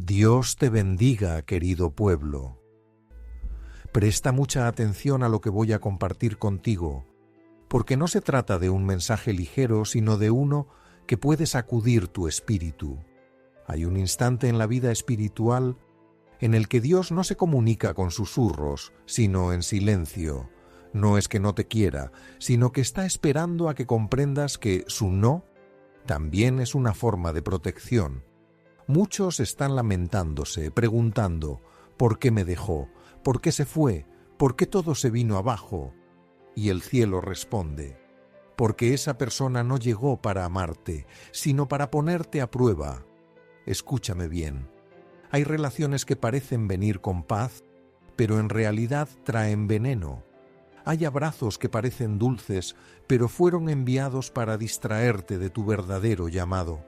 Dios te bendiga, querido pueblo. Presta mucha atención a lo que voy a compartir contigo, porque no se trata de un mensaje ligero, sino de uno que puede sacudir tu espíritu. Hay un instante en la vida espiritual en el que Dios no se comunica con susurros, sino en silencio. No es que no te quiera, sino que está esperando a que comprendas que su no también es una forma de protección. Muchos están lamentándose, preguntando, ¿por qué me dejó? ¿Por qué se fue? ¿Por qué todo se vino abajo? Y el cielo responde, porque esa persona no llegó para amarte, sino para ponerte a prueba. Escúchame bien. Hay relaciones que parecen venir con paz, pero en realidad traen veneno. Hay abrazos que parecen dulces, pero fueron enviados para distraerte de tu verdadero llamado.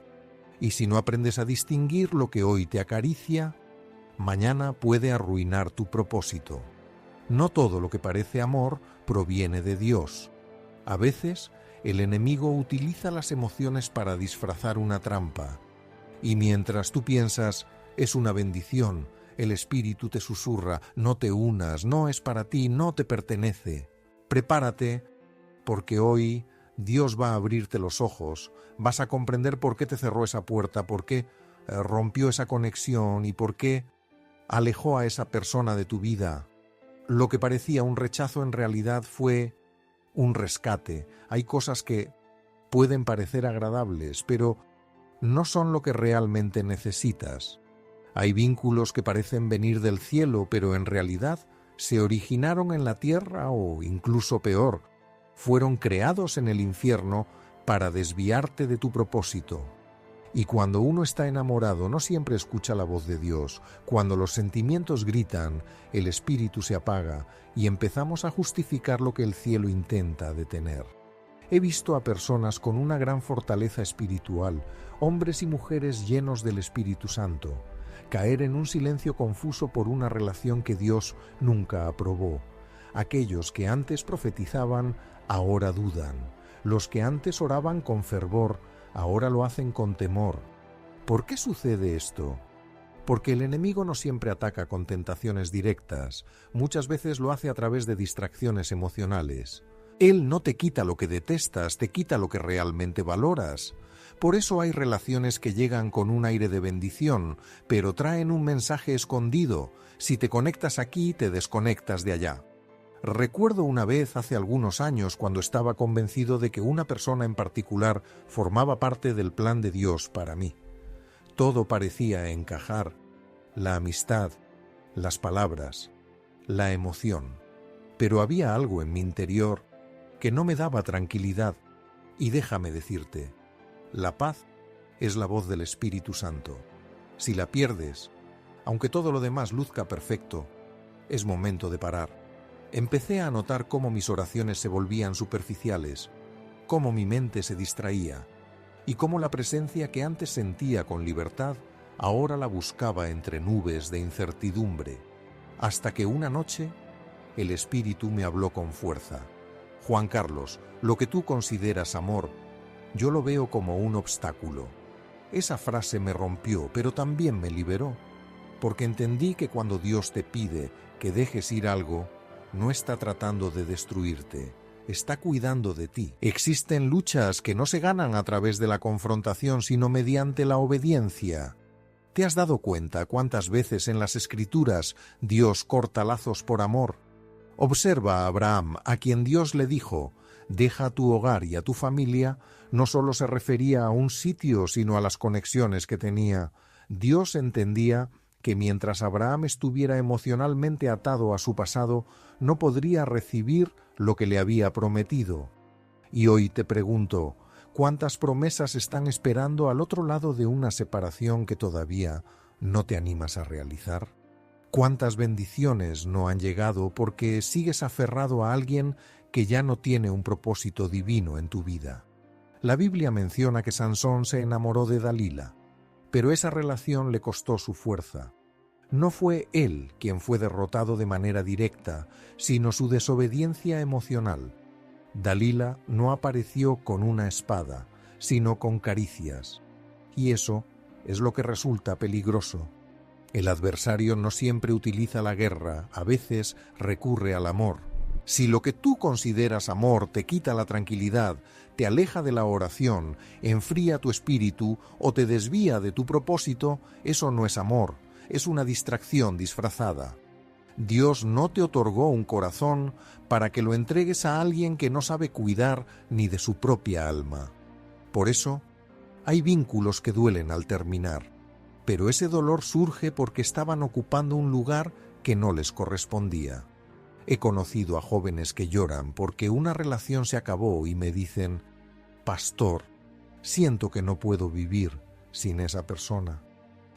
Y si no aprendes a distinguir lo que hoy te acaricia, mañana puede arruinar tu propósito. No todo lo que parece amor proviene de Dios. A veces, el enemigo utiliza las emociones para disfrazar una trampa. Y mientras tú piensas, es una bendición, el espíritu te susurra, no te unas, no es para ti, no te pertenece. Prepárate, porque hoy Dios va a abrirte los ojos, vas a comprender por qué te cerró esa puerta, por qué rompió esa conexión y por qué alejó a esa persona de tu vida. Lo que parecía un rechazo en realidad fue un rescate. Hay cosas que pueden parecer agradables, pero no son lo que realmente necesitas. Hay vínculos que parecen venir del cielo, pero en realidad se originaron en la tierra o, incluso peor, fueron creados en el infierno para desviarte de tu propósito. Y cuando uno está enamorado no siempre escucha la voz de Dios. Cuando los sentimientos gritan, el espíritu se apaga y empezamos a justificar lo que el cielo intenta detener. He visto a personas con una gran fortaleza espiritual, hombres y mujeres llenos del Espíritu Santo, caer en un silencio confuso por una relación que Dios nunca aprobó. Aquellos que antes profetizaban, ahora dudan. Los que antes oraban con fervor, ahora lo hacen con temor. ¿Por qué sucede esto? Porque el enemigo no siempre ataca con tentaciones directas, muchas veces lo hace a través de distracciones emocionales. Él no te quita lo que detestas, te quita lo que realmente valoras. Por eso hay relaciones que llegan con un aire de bendición, pero traen un mensaje escondido. Si te conectas aquí, te desconectas de allá. Recuerdo una vez hace algunos años cuando estaba convencido de que una persona en particular formaba parte del plan de Dios para mí. Todo parecía encajar: la amistad, las palabras, la emoción. Pero había algo en mi interior que no me daba tranquilidad. Y déjame decirte, la paz es la voz del Espíritu Santo. Si la pierdes, aunque todo lo demás luzca perfecto, es momento de parar. Empecé a notar cómo mis oraciones se volvían superficiales, cómo mi mente se distraía y cómo la presencia que antes sentía con libertad ahora la buscaba entre nubes de incertidumbre, hasta que una noche el Espíritu me habló con fuerza. Juan Carlos, lo que tú consideras amor, yo lo veo como un obstáculo. Esa frase me rompió, pero también me liberó, porque entendí que cuando Dios te pide que dejes ir algo, no está tratando de destruirte, está cuidando de ti. Existen luchas que no se ganan a través de la confrontación, sino mediante la obediencia. ¿Te has dado cuenta cuántas veces en las Escrituras Dios corta lazos por amor? Observa a Abraham, a quien Dios le dijo, deja tu hogar y a tu familia. No solo se refería a un sitio, sino a las conexiones que tenía. Dios entendía que mientras Abraham estuviera emocionalmente atado a su pasado, no podría recibir lo que le había prometido. Y hoy te pregunto, ¿cuántas promesas están esperando al otro lado de una separación que todavía no te animas a realizar? ¿Cuántas bendiciones no han llegado porque sigues aferrado a alguien que ya no tiene un propósito divino en tu vida? La Biblia menciona que Sansón se enamoró de Dalila, pero esa relación le costó su fuerza. No fue él quien fue derrotado de manera directa, sino su desobediencia emocional. Dalila no apareció con una espada, sino con caricias. Y eso es lo que resulta peligroso. El adversario no siempre utiliza la guerra, a veces recurre al amor. Si lo que tú consideras amor te quita la tranquilidad, te aleja de la oración, enfría tu espíritu o te desvía de tu propósito, eso no es amor, es una distracción disfrazada. Dios no te otorgó un corazón para que lo entregues a alguien que no sabe cuidar ni de su propia alma. Por eso, hay vínculos que duelen al terminar, pero ese dolor surge porque estaban ocupando un lugar que no les correspondía. He conocido a jóvenes que lloran porque una relación se acabó y me dicen: «Pastor, siento que no puedo vivir sin esa persona».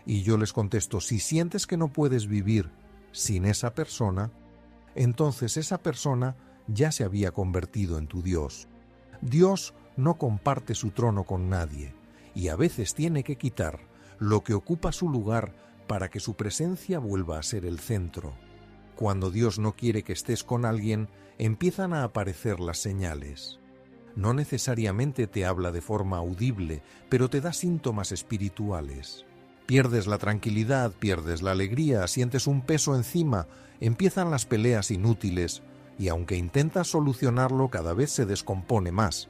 Y yo les contesto: si sientes que no puedes vivir sin esa persona, entonces esa persona ya se había convertido en tu Dios. Dios no comparte su trono con nadie y a veces tiene que quitar lo que ocupa su lugar para que su presencia vuelva a ser el centro. Cuando Dios no quiere que estés con alguien, empiezan a aparecer las señales. No necesariamente te habla de forma audible, pero te da síntomas espirituales. Pierdes la tranquilidad, pierdes la alegría, sientes un peso encima, empiezan las peleas inútiles y aunque intentas solucionarlo cada vez se descompone más.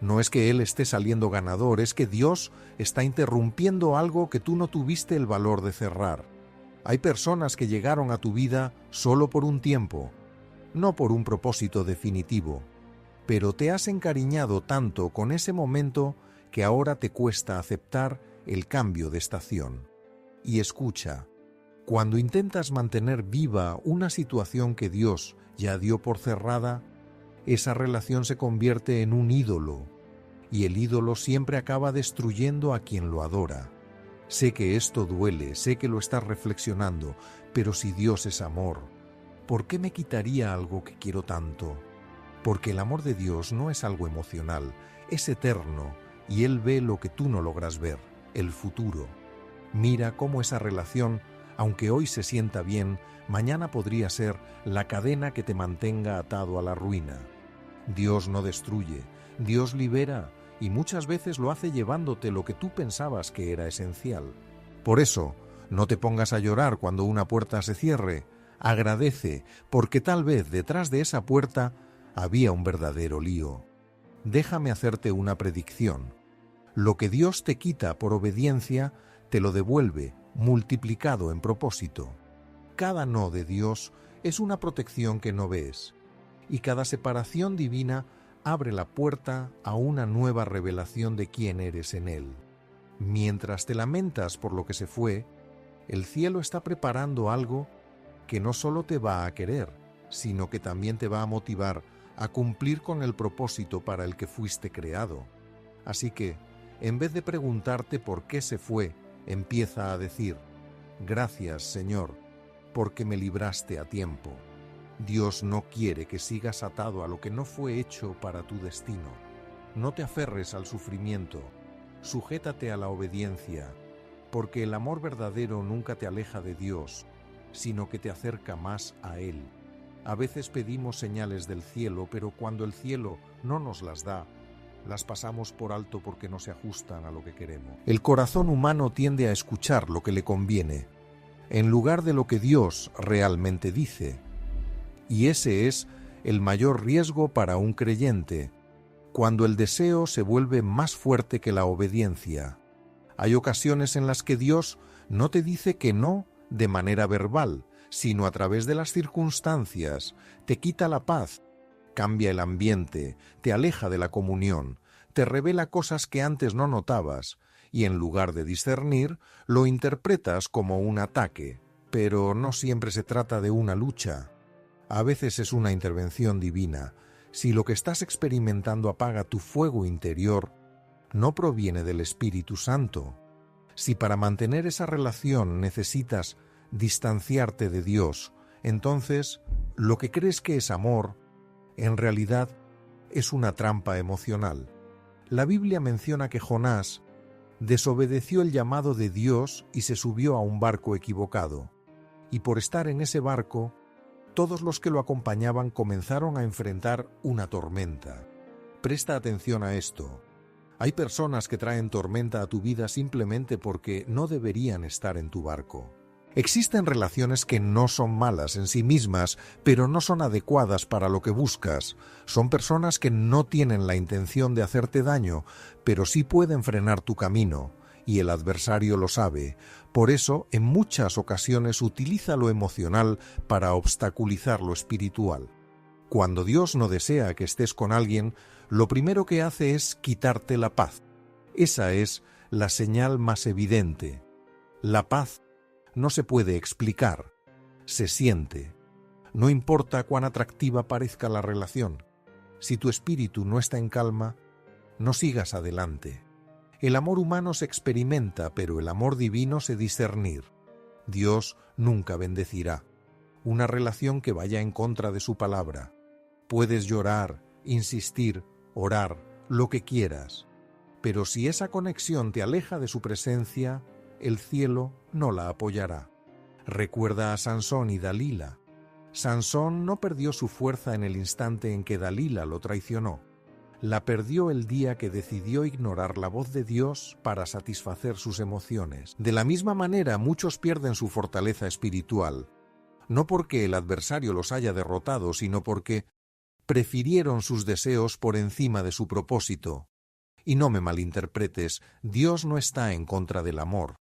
No es que él esté saliendo ganador, es que Dios está interrumpiendo algo que tú no tuviste el valor de cerrar. Hay personas que llegaron a tu vida solo por un tiempo, no por un propósito definitivo, pero te has encariñado tanto con ese momento que ahora te cuesta aceptar el cambio de estación. Y escucha, cuando intentas mantener viva una situación que Dios ya dio por cerrada, esa relación se convierte en un ídolo, y el ídolo siempre acaba destruyendo a quien lo adora. Sé que esto duele, sé que lo estás reflexionando, pero si Dios es amor, ¿por qué me quitaría algo que quiero tanto? Porque el amor de Dios no es algo emocional, es eterno, y Él ve lo que tú no logras ver, el futuro. Mira cómo esa relación, aunque hoy se sienta bien, mañana podría ser la cadena que te mantenga atado a la ruina. Dios no destruye, Dios libera, y muchas veces lo hace llevándote lo que tú pensabas que era esencial. Por eso, no te pongas a llorar cuando una puerta se cierre. Agradece, porque tal vez detrás de esa puerta había un verdadero lío. Déjame hacerte una predicción. Lo que Dios te quita por obediencia, te lo devuelve multiplicado en propósito. Cada no de Dios es una protección que no ves, y cada separación divina abre la puerta a una nueva revelación de quién eres en Él. Mientras te lamentas por lo que se fue, el cielo está preparando algo que no solo te va a querer, sino que también te va a motivar a cumplir con el propósito para el que fuiste creado. Así que, en vez de preguntarte por qué se fue, empieza a decir: «Gracias, Señor, porque me libraste a tiempo». Dios no quiere que sigas atado a lo que no fue hecho para tu destino. No te aferres al sufrimiento, sujétate a la obediencia, porque el amor verdadero nunca te aleja de Dios, sino que te acerca más a Él. A veces pedimos señales del cielo, pero cuando el cielo no nos las da, las pasamos por alto porque no se ajustan a lo que queremos. El corazón humano tiende a escuchar lo que le conviene, en lugar de lo que Dios realmente dice. Y ese es el mayor riesgo para un creyente, cuando el deseo se vuelve más fuerte que la obediencia. Hay ocasiones en las que Dios no te dice que no de manera verbal, sino a través de las circunstancias, te quita la paz, cambia el ambiente, te aleja de la comunión, te revela cosas que antes no notabas, y en lugar de discernir, lo interpretas como un ataque. Pero no siempre se trata de una lucha. A veces es una intervención divina. Si lo que estás experimentando apaga tu fuego interior, no proviene del Espíritu Santo. Si para mantener esa relación necesitas distanciarte de Dios, entonces lo que crees que es amor, en realidad es una trampa emocional. La Biblia menciona que Jonás desobedeció el llamado de Dios y se subió a un barco equivocado. Y por estar en ese barco, todos los que lo acompañaban comenzaron a enfrentar una tormenta. Presta atención a esto. Hay personas que traen tormenta a tu vida simplemente porque no deberían estar en tu barco. Existen relaciones que no son malas en sí mismas, pero no son adecuadas para lo que buscas. Son personas que no tienen la intención de hacerte daño, pero sí pueden frenar tu camino, y el adversario lo sabe. Por eso, en muchas ocasiones utiliza lo emocional para obstaculizar lo espiritual. Cuando Dios no desea que estés con alguien, lo primero que hace es quitarte la paz. Esa es la señal más evidente. La paz no se puede explicar, se siente. No importa cuán atractiva parezca la relación. Si tu espíritu no está en calma, no sigas adelante. El amor humano se experimenta, pero el amor divino se discernir. Dios nunca bendecirá una relación que vaya en contra de su palabra. Puedes llorar, insistir, orar, lo que quieras, pero si esa conexión te aleja de su presencia, el cielo no la apoyará. Recuerda a Sansón y Dalila. Sansón no perdió su fuerza en el instante en que Dalila lo traicionó. La perdió el día que decidió ignorar la voz de Dios para satisfacer sus emociones. De la misma manera, muchos pierden su fortaleza espiritual, no porque el adversario los haya derrotado, sino porque prefirieron sus deseos por encima de su propósito. Y no me malinterpretes, Dios no está en contra del amor.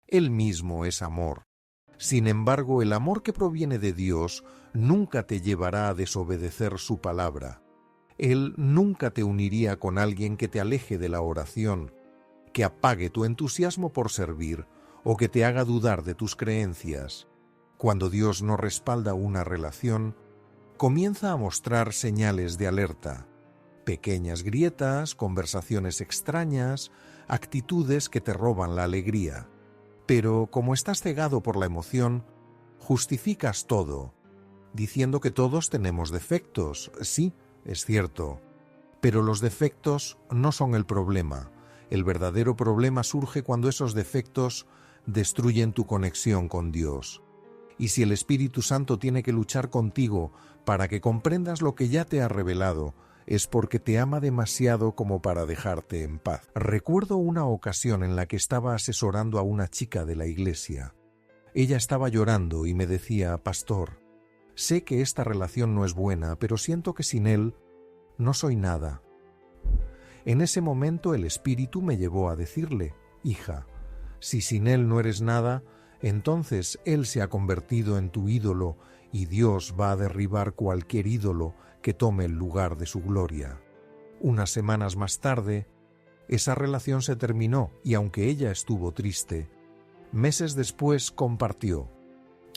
Él mismo es amor. Sin embargo, el amor que proviene de Dios nunca te llevará a desobedecer su palabra. Él nunca te uniría con alguien que te aleje de la oración, que apague tu entusiasmo por servir o que te haga dudar de tus creencias. Cuando Dios no respalda una relación, comienza a mostrar señales de alerta. Pequeñas grietas, conversaciones extrañas, actitudes que te roban la alegría. Pero como estás cegado por la emoción, justificas todo, diciendo que todos tenemos defectos. Sí, es cierto, pero los defectos no son el problema. El verdadero problema surge cuando esos defectos destruyen tu conexión con Dios. Y si el Espíritu Santo tiene que luchar contigo para que comprendas lo que ya te ha revelado, es porque te ama demasiado como para dejarte en paz. Recuerdo una ocasión en la que estaba asesorando a una chica de la iglesia. Ella estaba llorando y me decía: «Pastor, sé que esta relación no es buena, pero siento que sin él no soy nada». En ese momento el Espíritu me llevó a decirle: «Hija, si sin él no eres nada, entonces él se ha convertido en tu ídolo y Dios va a derribar cualquier ídolo que tome el lugar de su gloria». Unas semanas más tarde, esa relación se terminó y aunque ella estuvo triste, meses después compartió: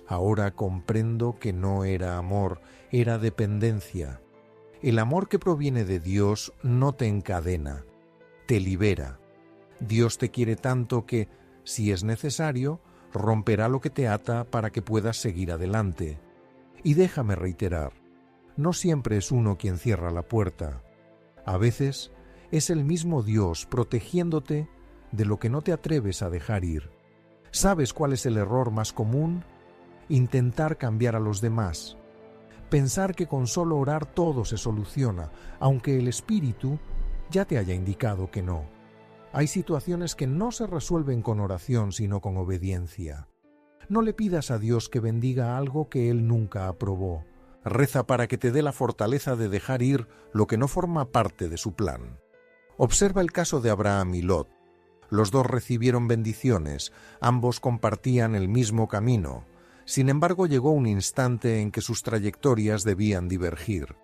«Ahora comprendo que no era amor, era dependencia. El amor que proviene de Dios no te encadena, te libera. Dios te quiere tanto que, si es necesario, romperá lo que te ata para que puedas seguir adelante. Y déjame reiterar, no siempre es uno quien cierra la puerta. A veces es el mismo Dios protegiéndote de lo que no te atreves a dejar ir. ¿Sabes cuál es el error más común? Intentar cambiar a los demás. Pensar que con solo orar todo se soluciona, aunque el Espíritu ya te haya indicado que no. Hay situaciones que no se resuelven con oración, sino con obediencia. No le pidas a Dios que bendiga algo que Él nunca aprobó. Reza para que te dé la fortaleza de dejar ir lo que no forma parte de su plan. Observa el caso de Abraham y Lot. Los dos recibieron bendiciones, ambos compartían el mismo camino. Sin embargo, llegó un instante en que sus trayectorias debían divergir.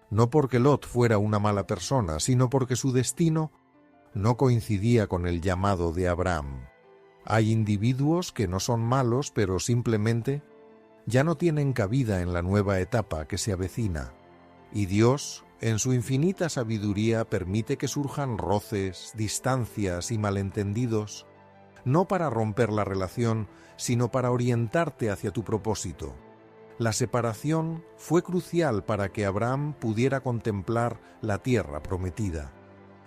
No porque Lot fuera una mala persona, sino porque su destino no coincidía con el llamado de Abraham. Hay individuos que no son malos, pero simplemente ya no tienen cabida en la nueva etapa que se avecina. Y Dios, en su infinita sabiduría, permite que surjan roces, distancias y malentendidos, no para romper la relación, sino para orientarte hacia tu propósito. La separación fue crucial para que Abraham pudiera contemplar la tierra prometida.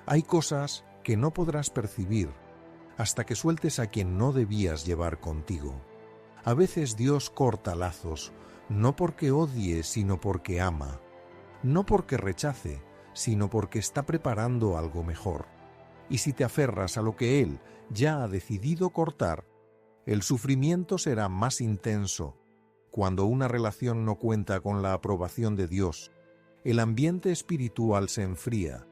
Hay cosas que no podrás percibir hasta que sueltes a quien no debías llevar contigo. A veces Dios corta lazos, no porque odie, sino porque ama. No porque rechace, sino porque está preparando algo mejor. Y si te aferras a lo que Él ya ha decidido cortar, El sufrimiento será más intenso cuando una relación no cuenta con la aprobación de Dios. El ambiente espiritual se enfría.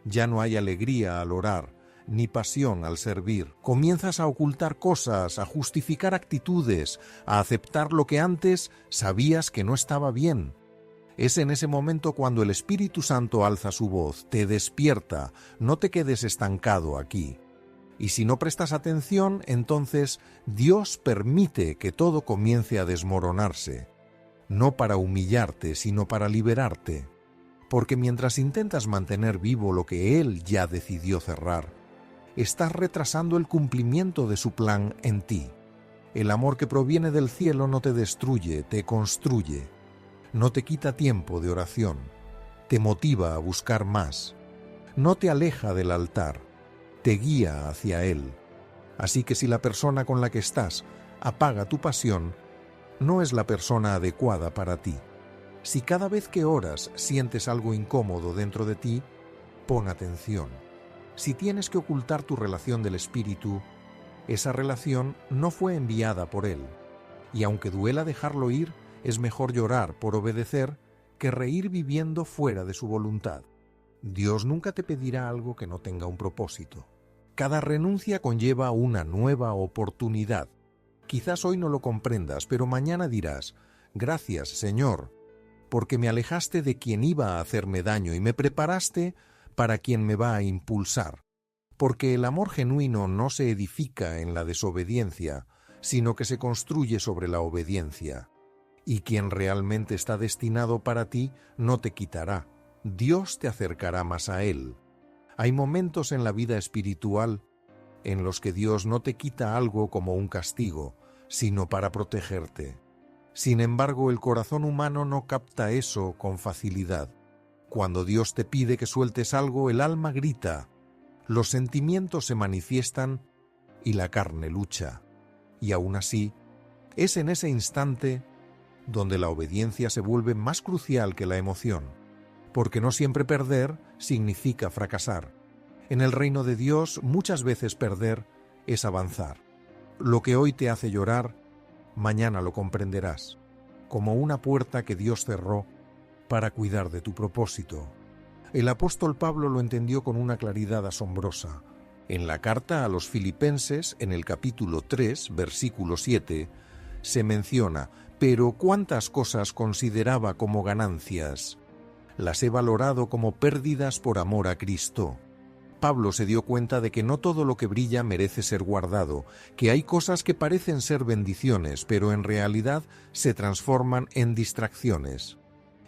Ya no hay alegría al orar, ni pasión al servir. Comienzas a ocultar cosas, a justificar actitudes, a aceptar lo que antes sabías que no estaba bien. Es en ese momento cuando el Espíritu Santo alza su voz, te despierta, no te quedes estancado aquí. Y si no prestas atención, entonces Dios permite que todo comience a desmoronarse, no para humillarte, sino para liberarte. Porque mientras intentas mantener vivo lo que Él ya decidió cerrar, estás retrasando el cumplimiento de su plan en ti. El amor que proviene del cielo no te destruye, te construye. No te quita tiempo de oración, te motiva a buscar más. No te aleja del altar, te guía hacia Él. Así que si la persona con la que estás apaga tu pasión, no es la persona adecuada para ti. Si cada vez que oras sientes algo incómodo dentro de ti, pon atención. Si tienes que ocultar tu relación del Espíritu, esa relación no fue enviada por Él. Y aunque duela dejarlo ir, es mejor llorar por obedecer que reír viviendo fuera de su voluntad. Dios nunca te pedirá algo que no tenga un propósito. Cada renuncia conlleva una nueva oportunidad. Quizás hoy no lo comprendas, pero mañana dirás: gracias, Señor, porque me alejaste de quien iba a hacerme daño y me preparaste para quien me va a impulsar. Porque el amor genuino no se edifica en la desobediencia, sino que se construye sobre la obediencia. Y quien realmente está destinado para ti no te quitará. Dios te acercará más a Él. Hay momentos en la vida espiritual en los que Dios no te quita algo como un castigo, sino para protegerte. Sin embargo, el corazón humano no capta eso con facilidad. Cuando Dios te pide que sueltes algo, el alma grita, los sentimientos se manifiestan y la carne lucha. Y aún así, es en ese instante donde la obediencia se vuelve más crucial que la emoción, porque no siempre perder significa fracasar. En el reino de Dios, muchas veces perder es avanzar. Lo que hoy te hace llorar, mañana lo comprenderás, como una puerta que Dios cerró para cuidar de tu propósito. El apóstol Pablo lo entendió con una claridad asombrosa. En la carta a los Filipenses, en el capítulo 3, versículo 7, se menciona: pero cuántas cosas consideraba como ganancias, las he valorado como pérdidas por amor a Cristo. Pablo se dio cuenta de que no todo lo que brilla merece ser guardado, que hay cosas que parecen ser bendiciones, pero en realidad se transforman en distracciones.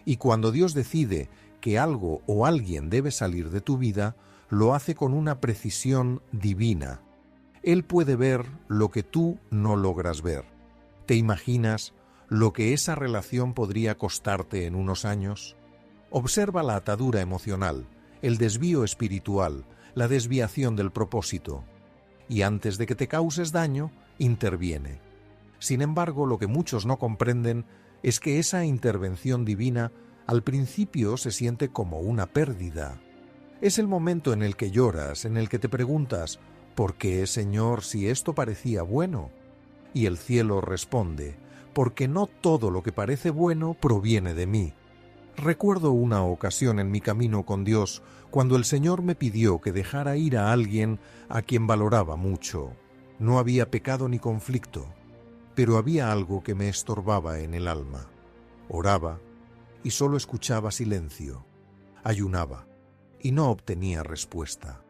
Y cuando Dios decide que algo o alguien debe salir de tu vida, lo hace con una precisión divina. Él puede ver lo que tú no logras ver. ¿Te imaginas lo que esa relación podría costarte en unos años? Observa la atadura emocional, el desvío espiritual, la desviación del propósito. Y antes de que te causes daño, interviene. Sin embargo, lo que muchos no comprenden es que esa intervención divina al principio se siente como una pérdida. Es el momento en el que lloras, en el que te preguntas: ¿por qué, Señor, si esto parecía bueno? Y el cielo responde: porque no todo lo que parece bueno proviene de mí. Recuerdo una ocasión en mi camino con Dios cuando el Señor me pidió que dejara ir a alguien a quien valoraba mucho. No había pecado ni conflicto, pero había algo que me estorbaba en el alma. Oraba y solo escuchaba silencio. Ayunaba y no obtenía respuesta.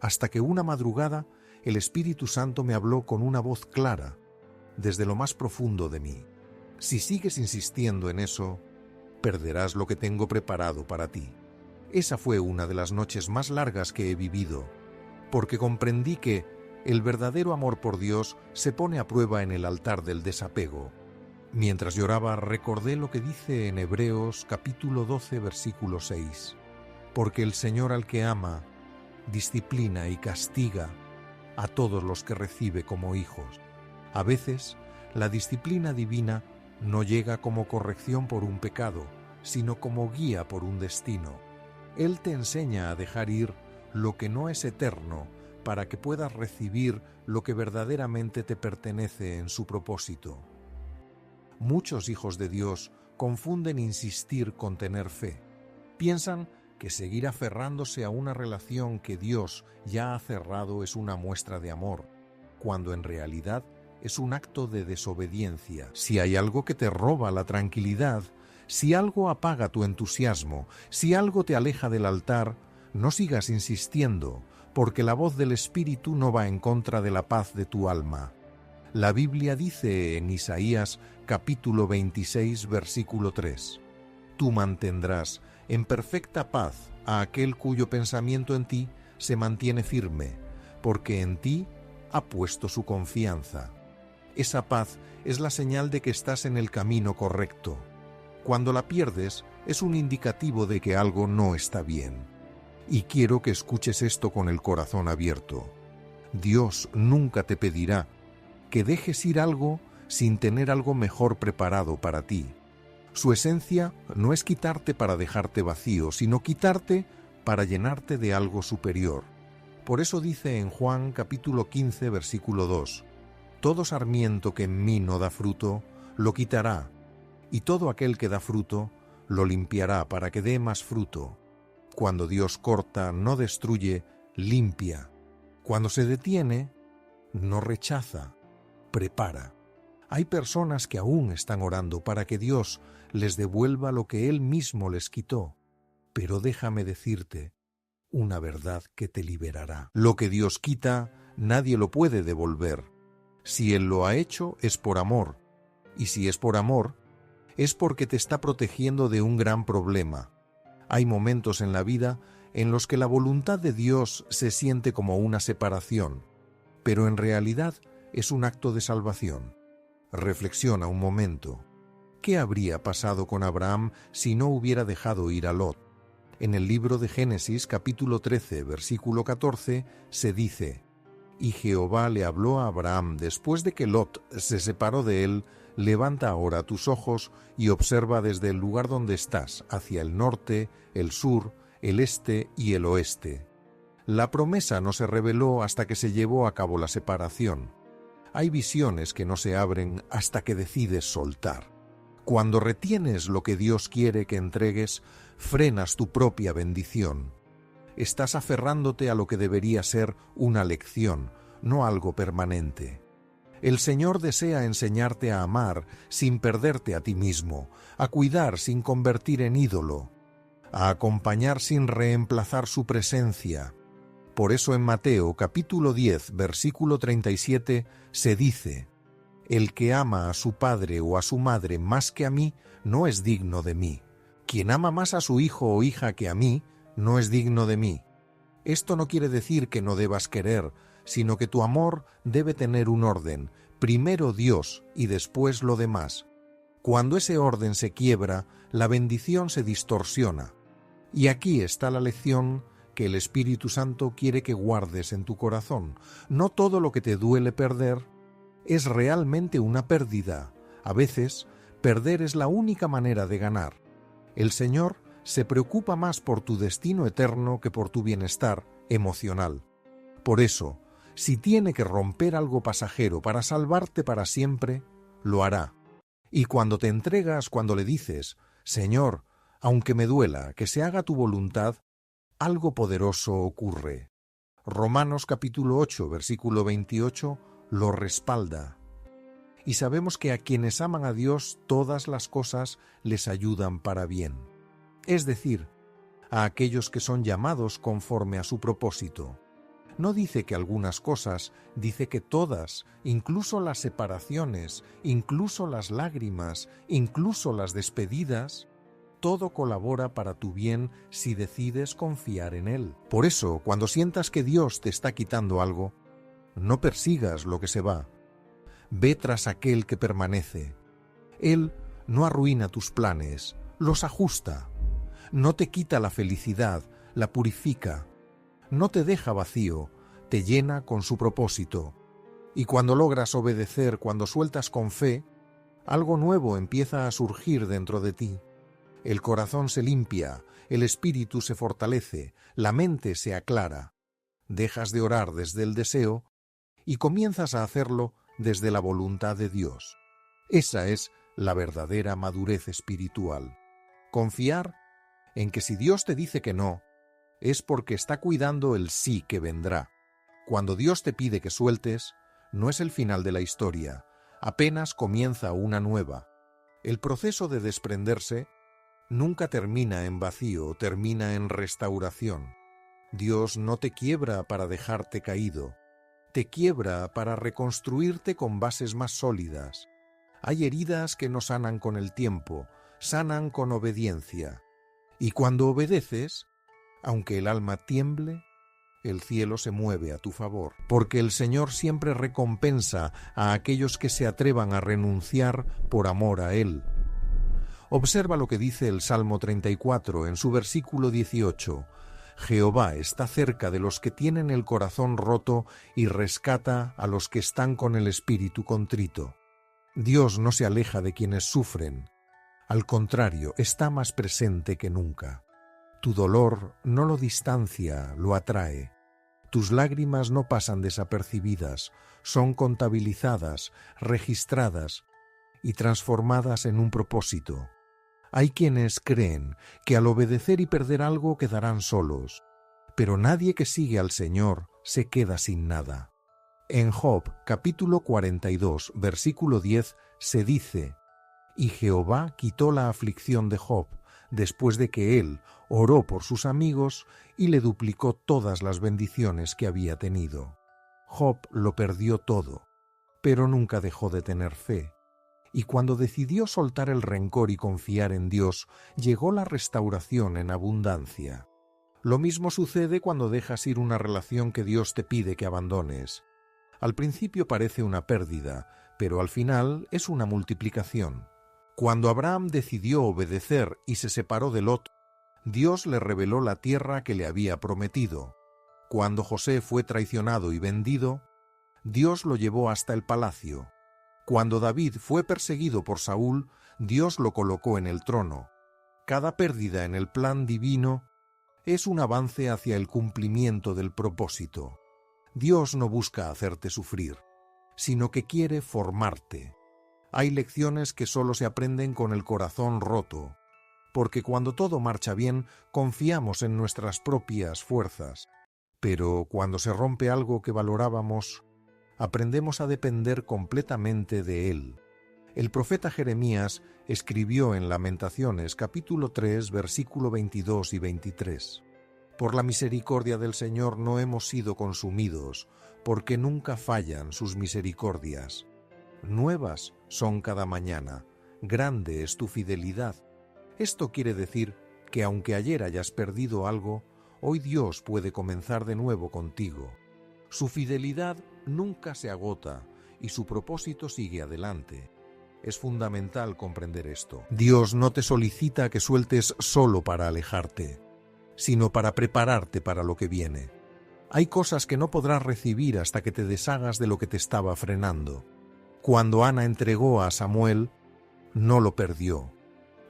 Hasta que una madrugada el Espíritu Santo me habló con una voz clara, desde lo más profundo de mí: si sigues insistiendo en eso, perderás lo que tengo preparado para ti. Esa fue una de las noches más largas que he vivido, porque comprendí que el verdadero amor por Dios se pone a prueba en el altar del desapego. Mientras lloraba, recordé lo que dice en Hebreos capítulo 12, versículo 6. Porque el Señor al que ama, disciplina y castiga a todos los que recibe como hijos. A veces, la disciplina divina no llega como corrección por un pecado, sino como guía por un destino. Él te enseña a dejar ir lo que no es eterno para que puedas recibir lo que verdaderamente te pertenece en su propósito. Muchos hijos de Dios confunden insistir con tener fe. Piensan que seguir aferrándose a una relación que Dios ya ha cerrado es una muestra de amor, cuando en realidad es un acto de desobediencia. Si hay algo que te roba la tranquilidad, si algo apaga tu entusiasmo, si algo te aleja del altar, no sigas insistiendo, porque la voz del Espíritu no va en contra de la paz de tu alma. La Biblia dice en Isaías capítulo 26, versículo 3, «Tú mantendrás en perfecta paz a aquel cuyo pensamiento en ti se mantiene firme, porque en ti ha puesto su confianza». Esa paz es la señal de que estás en el camino correcto. Cuando la pierdes, es un indicativo de que algo no está bien. Y quiero que escuches esto con el corazón abierto. Dios nunca te pedirá que dejes ir algo sin tener algo mejor preparado para ti. Su esencia no es quitarte para dejarte vacío, sino quitarte para llenarte de algo superior. Por eso dice en Juan capítulo 15, versículo 2, «Todo sarmiento que en mí no da fruto, lo quitará, y todo aquel que da fruto, lo limpiará para que dé más fruto». Cuando Dios corta, no destruye, limpia. Cuando se detiene, no rechaza, prepara. Hay personas que aún están orando para que Dios les devuelva lo que Él mismo les quitó. Pero déjame decirte una verdad que te liberará. Lo que Dios quita, nadie lo puede devolver. Si Él lo ha hecho, es por amor. Y si es por amor, es porque te está protegiendo de un gran problema. Hay momentos en la vida en los que la voluntad de Dios se siente como una separación, pero en realidad es un acto de salvación. Reflexiona un momento. ¿Qué habría pasado con Abraham si no hubiera dejado ir a Lot? En el libro de Génesis, capítulo 13, versículo 14, se dice: «Y Jehová le habló a Abraham después de que Lot se separó de él: levanta ahora tus ojos y observa desde el lugar donde estás, hacia el norte, el sur, el este y el oeste». La promesa no se reveló hasta que se llevó a cabo la separación. Hay visiones que no se abren hasta que decides soltar. Cuando retienes lo que Dios quiere que entregues, frenas tu propia bendición. Estás aferrándote a lo que debería ser una lección, no algo permanente. El Señor desea enseñarte a amar sin perderte a ti mismo, a cuidar sin convertir en ídolo, a acompañar sin reemplazar su presencia. Por eso en Mateo capítulo 10, versículo 37 se dice: «El que ama a su padre o a su madre más que a mí, no es digno de mí. Quien ama más a su hijo o hija que a mí, no es digno de mí». Esto no quiere decir que no debas querer, sino que tu amor debe tener un orden, primero Dios y después lo demás. Cuando ese orden se quiebra, la bendición se distorsiona. Y aquí está la lección que el Espíritu Santo quiere que guardes en tu corazón. No todo lo que te duele perder es realmente una pérdida. A veces, perder es la única manera de ganar. El Señor se preocupa más por tu destino eterno que por tu bienestar emocional. Por eso, si tiene que romper algo pasajero para salvarte para siempre, lo hará. Y cuando te entregas, cuando le dices: «Señor, aunque me duela, que se haga tu voluntad», algo poderoso ocurre. Romanos capítulo 8, versículo 28, lo respalda. Y sabemos que a quienes aman a Dios todas las cosas les ayudan para bien. Es decir, a aquellos que son llamados conforme a su propósito. No dice que algunas cosas, dice que todas, incluso las separaciones, incluso las lágrimas, incluso las despedidas, todo colabora para tu bien si decides confiar en Él. Por eso, cuando sientas que Dios te está quitando algo, no persigas lo que se va. Ve tras aquel que permanece. Él no arruina tus planes, los ajusta. No te quita la felicidad, la purifica. No te deja vacío, te llena con su propósito. Y cuando logras obedecer, cuando sueltas con fe, algo nuevo empieza a surgir dentro de ti. El corazón se limpia, el espíritu se fortalece, la mente se aclara. Dejas de orar desde el deseo y comienzas a hacerlo desde la voluntad de Dios. Esa es la verdadera madurez espiritual. Confiar en que si Dios te dice que no, es porque está cuidando el sí que vendrá. Cuando Dios te pide que sueltes, no es el final de la historia, apenas comienza una nueva. El proceso de desprenderse nunca termina en vacío, termina en restauración. Dios no te quiebra para dejarte caído, te quiebra para reconstruirte con bases más sólidas. Hay heridas que no sanan con el tiempo, sanan con obediencia. Y cuando obedeces, aunque el alma tiemble, el cielo se mueve a tu favor, porque el Señor siempre recompensa a aquellos que se atrevan a renunciar por amor a Él. Observa lo que dice el Salmo 34 en su versículo 18. Jehová está cerca de los que tienen el corazón roto y rescata a los que están con el espíritu contrito. Dios no se aleja de quienes sufren. Al contrario, está más presente que nunca. Tu dolor no lo distancia, lo atrae. Tus lágrimas no pasan desapercibidas, son contabilizadas, registradas y transformadas en un propósito. Hay quienes creen que al obedecer y perder algo quedarán solos, pero nadie que sigue al Señor se queda sin nada. En Job, capítulo 42, versículo 10, se dice: «Y Jehová quitó la aflicción de Job, después de que él oró por sus amigos y le duplicó todas las bendiciones que había tenido». Job lo perdió todo, pero nunca dejó de tener fe. Y cuando decidió soltar el rencor y confiar en Dios, llegó la restauración en abundancia. Lo mismo sucede cuando dejas ir una relación que Dios te pide que abandones. Al principio parece una pérdida, pero al final es una multiplicación. Cuando Abraham decidió obedecer y se separó de Lot, Dios le reveló la tierra que le había prometido. Cuando José fue traicionado y vendido, Dios lo llevó hasta el palacio. Cuando David fue perseguido por Saúl, Dios lo colocó en el trono. Cada pérdida en el plan divino es un avance hacia el cumplimiento del propósito. Dios no busca hacerte sufrir, sino que quiere formarte. Hay lecciones que solo se aprenden con el corazón roto, porque cuando todo marcha bien, confiamos en nuestras propias fuerzas. Pero cuando se rompe algo que valorábamos, aprendemos a depender completamente de Él. El profeta Jeremías escribió en Lamentaciones capítulo 3, versículo 22 y 23. Por la misericordia del Señor no hemos sido consumidos, porque nunca fallan sus misericordias. Nuevas son cada mañana, grande es tu fidelidad. Esto quiere decir que aunque ayer hayas perdido algo, hoy Dios puede comenzar de nuevo contigo. Su fidelidad nunca se agota y su propósito sigue adelante. Es fundamental comprender esto. Dios no te solicita que sueltes solo para alejarte, sino para prepararte para lo que viene. Hay cosas que no podrás recibir hasta que te deshagas de lo que te estaba frenando. Cuando Ana entregó a Samuel, no lo perdió.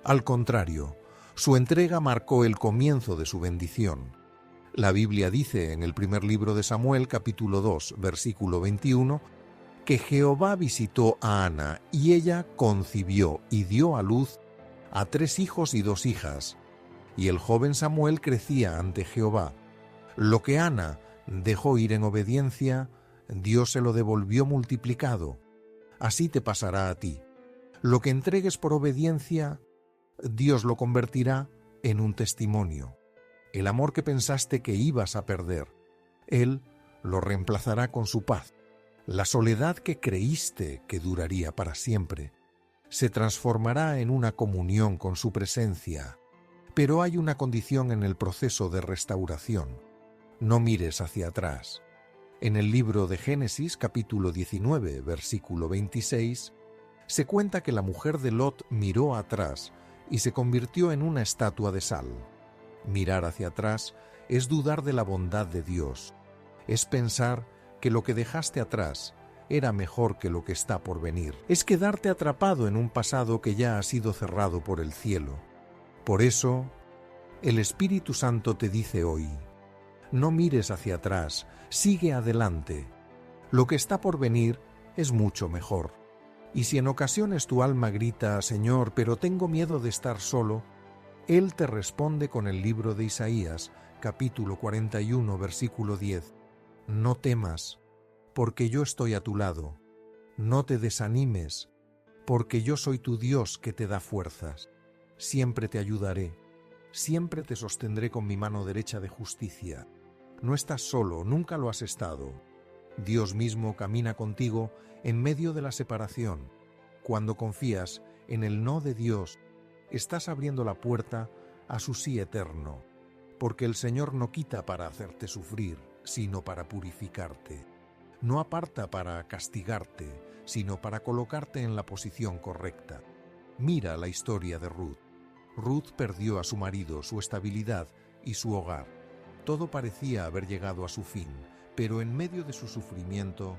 Al contrario, su entrega marcó el comienzo de su bendición. La Biblia dice en el primer libro de Samuel, capítulo 2, versículo 21, que Jehová visitó a Ana y ella concibió y dio a luz a 3 hijos y 2 hijas. Y el joven Samuel crecía ante Jehová. Lo que Ana dejó ir en obediencia, Dios se lo devolvió multiplicado. Así te pasará a ti. Lo que entregues por obediencia, Dios lo convertirá en un testimonio. El amor que pensaste que ibas a perder, Él lo reemplazará con su paz. La soledad que creíste que duraría para siempre, se transformará en una comunión con su presencia. Pero hay una condición en el proceso de restauración. No mires hacia atrás. En el libro de Génesis, capítulo 19, versículo 26, se cuenta que la mujer de Lot miró atrás y se convirtió en una estatua de sal. Mirar hacia atrás es dudar de la bondad de Dios. Es pensar que lo que dejaste atrás era mejor que lo que está por venir. Es quedarte atrapado en un pasado que ya ha sido cerrado por el cielo. Por eso, el Espíritu Santo te dice hoy: No mires hacia atrás, sigue adelante. Lo que está por venir es mucho mejor. Y si en ocasiones tu alma grita, Señor, pero tengo miedo de estar solo, Él te responde con el libro de Isaías, capítulo 41, versículo 10. No temas, porque yo estoy a tu lado. No te desanimes, porque yo soy tu Dios que te da fuerzas. Siempre te ayudaré, siempre te sostendré con mi mano derecha de justicia. No estás solo, nunca lo has estado. Dios mismo camina contigo en medio de la separación. Cuando confías en el no de Dios, estás abriendo la puerta a su sí eterno, porque el Señor no quita para hacerte sufrir, sino para purificarte. No aparta para castigarte, sino para colocarte en la posición correcta. Mira la historia de Ruth. Ruth perdió a su marido, su estabilidad y su hogar. Todo parecía haber llegado a su fin, pero en medio de su sufrimiento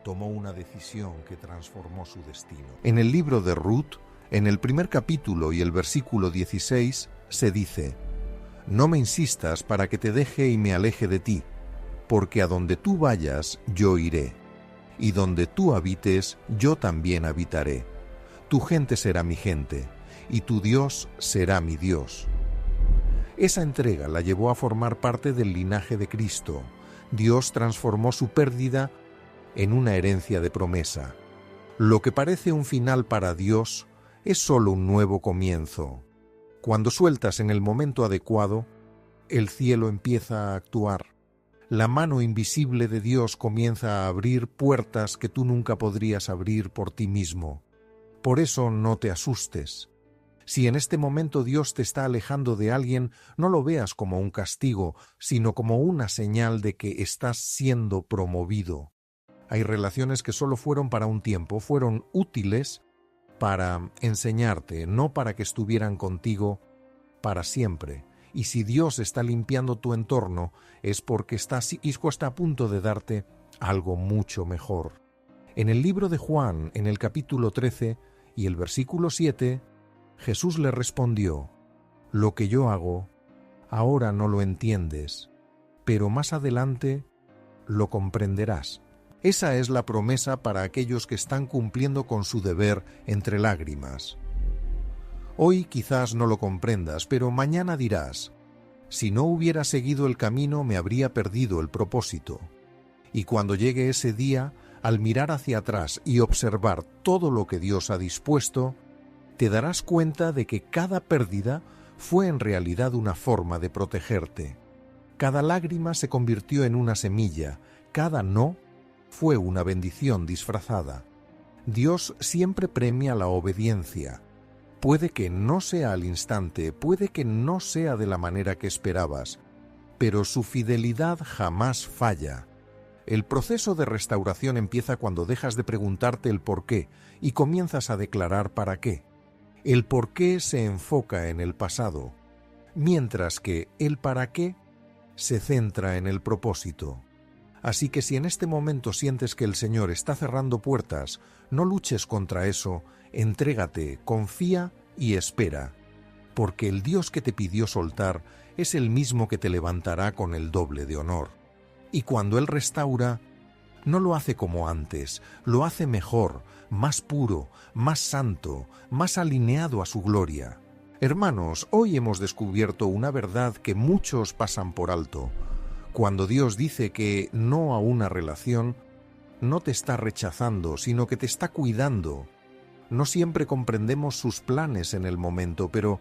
tomó una decisión que transformó su destino. En el libro de Ruth, en el primer capítulo y el versículo 16, se dice: No me insistas para que te deje y me aleje de ti, porque a donde tú vayas yo iré, y donde tú habites yo también habitaré. Tu gente será mi gente, y tu Dios será mi Dios. Esa entrega la llevó a formar parte del linaje de Cristo. Dios transformó su pérdida en una herencia de promesa. Lo que parece un final para Dios es solo un nuevo comienzo. Cuando sueltas en el momento adecuado, el cielo empieza a actuar. La mano invisible de Dios comienza a abrir puertas que tú nunca podrías abrir por ti mismo. Por eso no te asustes. Si en este momento Dios te está alejando de alguien, no lo veas como un castigo, sino como una señal de que estás siendo promovido. Hay relaciones que solo fueron para un tiempo, fueron útiles para enseñarte, no para que estuvieran contigo para siempre. Y si Dios está limpiando tu entorno, es porque está a punto de darte algo mucho mejor. En el libro de Juan, en el capítulo 13 y el versículo 7, Jesús le respondió: Lo que yo hago, ahora no lo entiendes, pero más adelante lo comprenderás. Esa es la promesa para aquellos que están cumpliendo con su deber entre lágrimas. Hoy quizás no lo comprendas, pero mañana dirás: si no hubiera seguido el camino me habría perdido el propósito. Y cuando llegue ese día, al mirar hacia atrás y observar todo lo que Dios ha dispuesto, te darás cuenta de que cada pérdida fue en realidad una forma de protegerte. Cada lágrima se convirtió en una semilla, cada no fue una bendición disfrazada. Dios siempre premia la obediencia. Puede que no sea al instante, puede que no sea de la manera que esperabas, pero su fidelidad jamás falla. El proceso de restauración empieza cuando dejas de preguntarte el por qué y comienzas a declarar para qué. El por qué se enfoca en el pasado, mientras que el para qué se centra en el propósito. Así que si en este momento sientes que el Señor está cerrando puertas, no luches contra eso, entrégate, confía y espera, porque el Dios que te pidió soltar es el mismo que te levantará con el doble de honor. Y cuando Él restaura, no lo hace como antes, lo hace mejor, más puro, más santo, más alineado a su gloria. Hermanos, hoy hemos descubierto una verdad que muchos pasan por alto. Cuando Dios dice que no a una relación, no te está rechazando, sino que te está cuidando. No siempre comprendemos sus planes en el momento, pero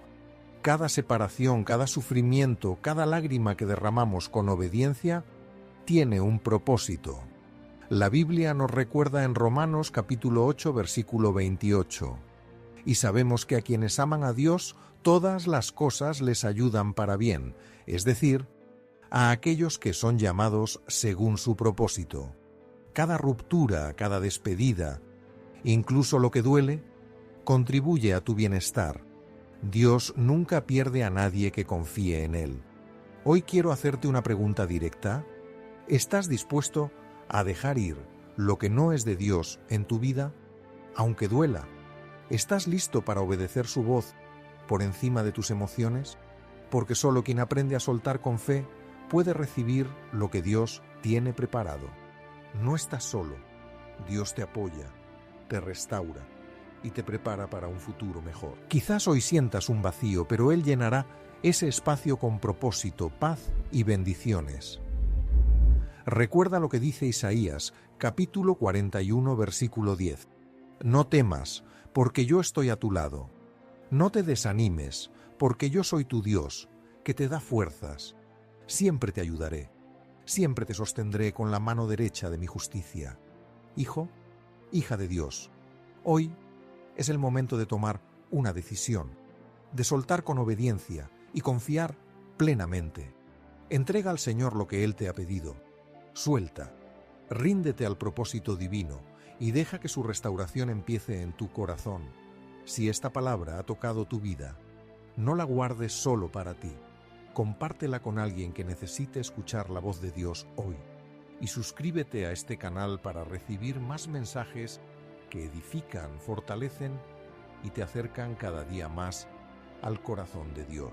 cada separación, cada sufrimiento, cada lágrima que derramamos con obediencia, tiene un propósito. La Biblia nos recuerda en Romanos capítulo 8, versículo 28. Y sabemos que a quienes aman a Dios, todas las cosas les ayudan para bien, es decir, a aquellos que son llamados según su propósito. Cada ruptura, cada despedida, incluso lo que duele, contribuye a tu bienestar. Dios nunca pierde a nadie que confíe en Él. Hoy quiero hacerte una pregunta directa. ¿Estás dispuesto a dejar ir lo que no es de Dios en tu vida, aunque duela? ¿Estás listo para obedecer su voz por encima de tus emociones? Porque solo quien aprende a soltar con fe puede recibir lo que Dios tiene preparado. No estás solo. Dios te apoya, te restaura y te prepara para un futuro mejor. Quizás hoy sientas un vacío, pero Él llenará ese espacio con propósito, paz y bendiciones. Recuerda lo que dice Isaías, capítulo 41, versículo 10. No temas, porque yo estoy a tu lado. No te desanimes, porque yo soy tu Dios, que te da fuerzas. Siempre te ayudaré. Siempre te sostendré con la mano derecha de mi justicia. Hijo, hija de Dios, hoy es el momento de tomar una decisión, de soltar con obediencia y confiar plenamente. Entrega al Señor lo que Él te ha pedido. Suelta, ríndete al propósito divino y deja que su restauración empiece en tu corazón. Si esta palabra ha tocado tu vida, no la guardes solo para ti. Compártela con alguien que necesite escuchar la voz de Dios hoy. Y suscríbete a este canal para recibir más mensajes que edifican, fortalecen y te acercan cada día más al corazón de Dios.